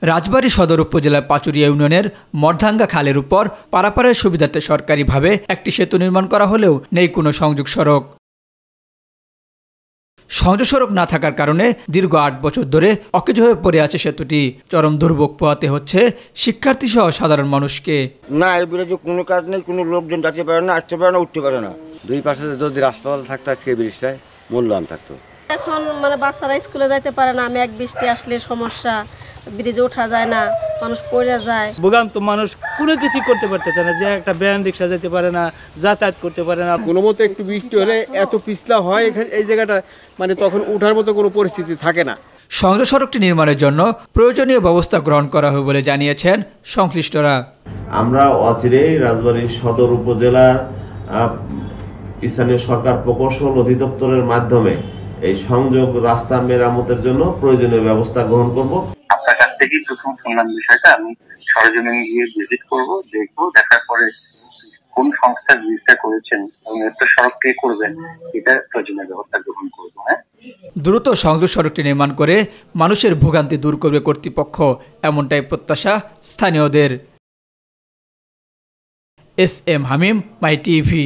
রাজবাড়ী সদর উপজেলার পাচুরিয়া ইউনিয়নের মরধাঙ্গা খালের উপর পারাপারের সুবিধার্থে সরকারিভাবে একটি সেতু নির্মাণ করা হলেও নেই কোনো সংযোগ সড়ক। সংযোগ সড়ক না থাকার কারণে দীর্ঘ 8 বছর ধরে অকেজো হয়ে পড়ে আছে সেতুটি। চরম দুর্ভোগ পোহাতে হচ্ছে শিক্ষার্থী সহ সাধারণ মানুষকে। না, এই ব্রিজে কোনো কাজ নেই, কোনো লোকজন যেতে পারে না, আসতে পারে না, উঠতে পারে না। দুই পাশে যদি রাস্তা থাকতো আজকে ব্রিজটায় মূল্যায়ন থাকতো। এখন বাচ্চারা স্কুলে যাইতে পারে না, মেঘ বৃষ্টি আসলে সমস্যা, ব্রিজে ওঠা যায় না, মানুষ পড়ে যায়। ভোগান্ত মানুষ কোনো কিছু করতে পারতেছে না, যে একটা ভ্যান রিক্সা যেতে পারে না, যাতায়াত করতে পারে না। কোনো মতো একটু বৃষ্টি হলে এত পিছলা হয় এখানে, এই জায়গাটা তখন ওঠার মতো কোনো পরিস্থিতি থাকে না। সংযোগ সড়কটি নির্মাণের জন্য প্রয়োজনীয় ব্যবস্থা গ্রহণ করা হবে বলে জানিয়েছেন সংশ্লিষ্টরা। আমরা অচিরেই রাজবাড়ী সদর উপজেলার স্থানীয় সরকার প্রকৌশল অধিদপ্তরের মাধ্যমে এই সংযোগ রাস্তা মেরামতের জন্য প্রয়োজনীয় ব্যবস্থা গ্রহণ করব। আপনার কাছ থেকেই প্রথম শুনলাম বিষয়টা, আমি সরেজমিনে গিয়ে ভিজিট করব, দেখবো, দেখার পরে কোন সংস্থা ভিজিটটা করেছেন এবং এত সড়ক কে করবেন এটা প্রয়োজনীয় ব্যবস্থা গ্রহণ করবো। দ্রুত সংযোগ সড়কটি নির্মাণ করে মানুষের ভোগান্তি দূর করবে কর্তৃপক্ষ, এমনটাই প্রত্যাশা স্থানীয়দের। এস এম হামিম, মাই টিভি।